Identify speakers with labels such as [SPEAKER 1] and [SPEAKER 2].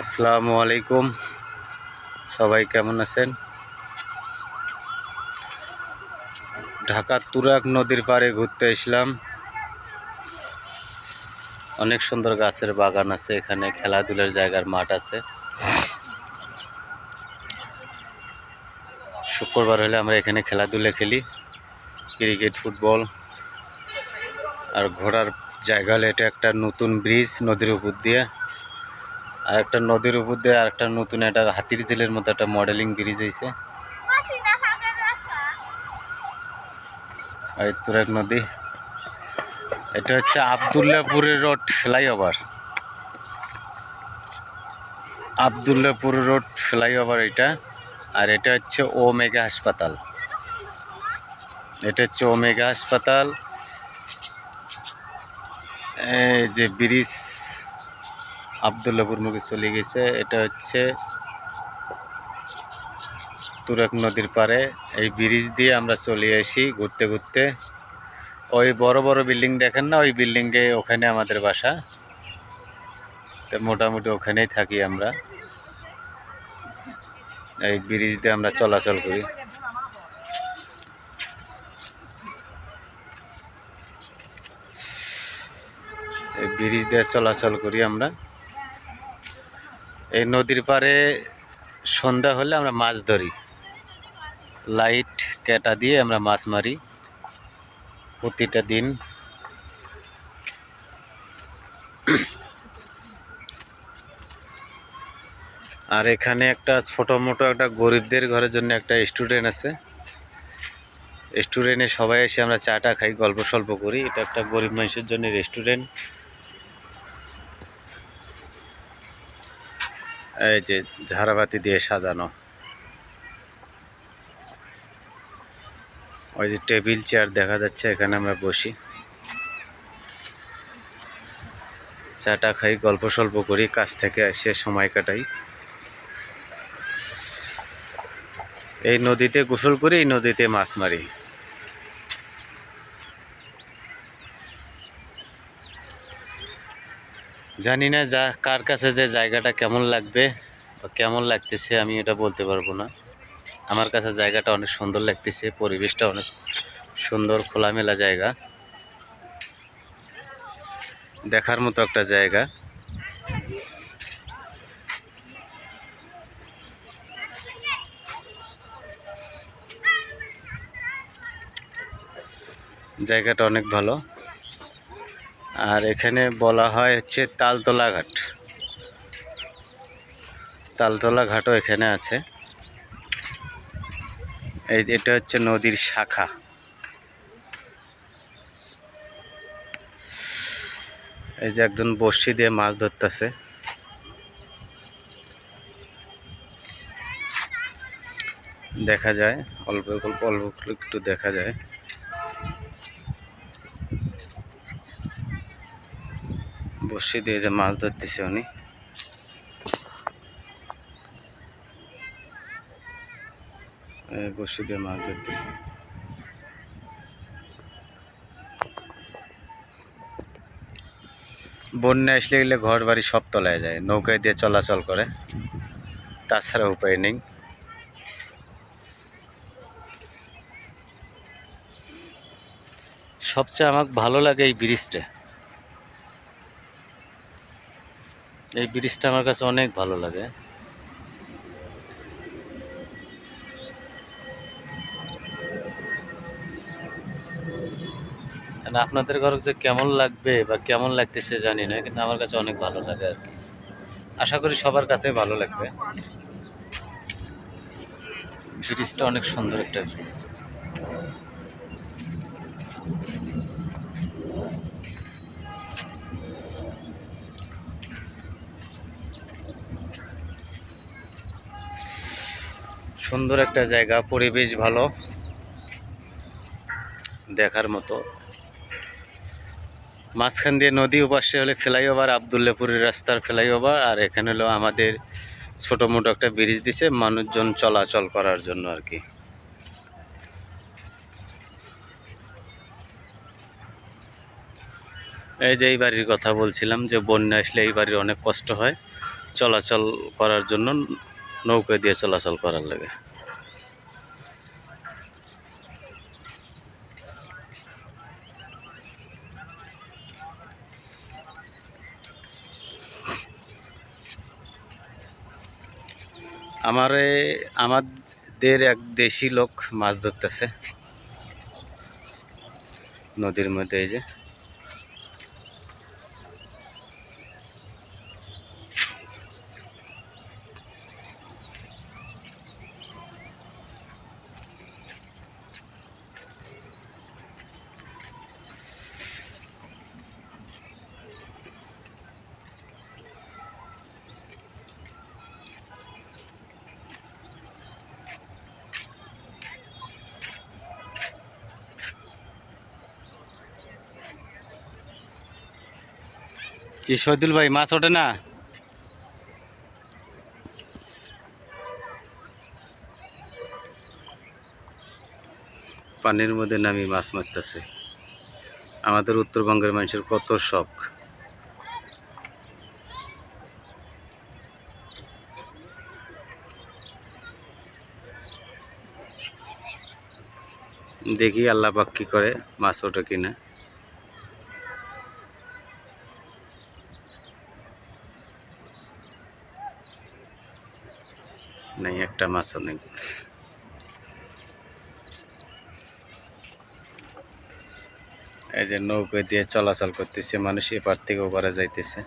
[SPEAKER 1] আসসালামু আলাইকুম, সবাই কেমন আছেন? ঢাকার তুরাগ নদীর পাড়ে ঘুরতে আসলাম। অনেক সুন্দর গাছের বাগান আছে, এখানে খেলাধুলার জায়গার মাঠ আছে। শুক্রবার হলে আমরা এখানে খেলাধুলা খেলি, ক্রিকেট, ফুটবল। আর ঘোরার জায়গা হলে এটা একটা নতুন ব্রিজ নদীর উপর দিয়ে, আর একটা নদীর উপর দিয়ে আর একটা নতুন একটা হাতির ঝিলের মতো একটা মডেলিং ব্রিজ হয়েছে। এই তুরাগ নদী, এটা হচ্ছে আবদুল্লাপুরের road flyover. Abdullapur road flyover এটা। আর এটা হচ্ছে ওমেগা হাসপাতাল। এটা হচ্ছে ওমেগা হাসপাতাল। এই যে ব্রিজ আবদুল্লাপুর মুখে চলে গেছে, এটা হচ্ছে তুরাগ নদীর পাড়ে। এই ব্রিজ দিয়ে আমরা চলে আসি ঘুরতে ঘুরতে। ওই বড় বড় বিল্ডিং দেখেন না, ওই বিল্ডিংয়ে ওখানে আমাদের বাসা। তো মোটামুটি ওখানেই থাকি আমরা। এই ব্রিজ দিয়ে আমরা চলাচল করি। এই ব্রিজ দিয়ে চলাচল করি আমরা। এই নদীর পাড়ে সন্ধ্যা হলে আমরা মাছ ধরি, লাইট ক্যাটা দিয়ে আমরা মাছ মারি প্রতিটা দিন। আর এখানে একটা ছোট মোটো একটা গরিবদের ঘরের জন্য একটা রেস্টুরেন্ট আছে। রেস্টুরেন্টে সবাই এসে আমরা চাটা খাই, গল্প সল্প করি। এটা একটা গরিব মানুষের জন্য রেস্টুরেন্ট। এই যে ঝাড়বাতি দিয়ে সাজানো, ওই যে টেবিল চেয়ার দেখা যাচ্ছে, এখানে আমরা বসি, চাটা খাই, গল্প সল্প করি, কাজ থেকে এসে সময় কাটাই। এই নদীতে গোসল করি, এই নদীতে মাছ মারি। জানি না কার কাছে যে জায়গাটা কেমন লাগবে বা কেমন লাগতেছে, আমি এটা বলতে পারবো না। আমার কাছে জায়গাটা অনেক সুন্দর লাগতেছে, পরিবেশটা অনেক সুন্দর, খোলামেলা জায়গা, দেখার মতো একটা জায়গা। জায়গাটা অনেক ভালো। আর এখানে বলা হয় হচ্ছে তালতলা ঘাট। তালতলা ঘাটও এখানে আছে। এটা হচ্ছে নদীর শাখা। এই যে একজন বড়শি দিয়ে মাছ ধরতেছে, দেখা যায় অল্প অল্প অল্প একটু দেখা যায়। বড়শি দিয়ে যে মাছ ধরতেছে উনি। বড়শি দিয়ে মাছ ধরতেছে। বন্যা আসলে গেলে ঘর বাড়ি সব তলায় যায়, নৌকায় দিয়ে চলাচল করে, তাছাড়া উপায় নেই। সবচেয়ে আমাকে ভালো লাগে এই ব্রিজটা। এই ব্রিজটা আমার কাছে অনেক ভালো লাগে। আপনাদের ঘর যে কেমন লাগবে বা কেমন লাগতেছে জানি না, কিন্তু আমার কাছে অনেক ভালো লাগে আর কি। আশা করি সবার কাছে ভালো লাগবে। ব্রিজটা অনেক সুন্দর একটা ব্রিজ। সুন্দর একটা জায়গা, পরিবেশ ভালো, দেখার মতো। মাঝখান দিয়ে নদী, ওপাশে হলে ফ্লাইওভার, আবদুল্লাপুরের রাস্তার ফ্লাইওভার। আর এখানে হলো আমাদের ছোট মোটো একটা ব্রিজ দিছে মানুষজন চলাচল করার জন্য আর কি। এই যে এই বাড়ির কথা বলছিলাম যে বন্যা আসলে এই বাড়ির অনেক কষ্ট হয় চলাচল করার জন্য, নৌকা দিয়ে চলাচল করার লাগে। আমাদের এক দেশি লোক মাছ ধরতেছে নদীর মধ্যে। এই যে কি শহীদুল ভাই, মাছ ওঠে না? পানির মধ্যে নামি মাছ মারতেছে। আমাদের উত্তরবঙ্গের মানুষের কত শখ। দেখি আল্লাহ পাক কি করে, মাছ ওঠে কিনা। নেই, একটা মাছও নেই। এই যে নৌকা দিয়ে চলাচল করতেছে মানুষ, এপার থেকে ওপারে যাইতেছে।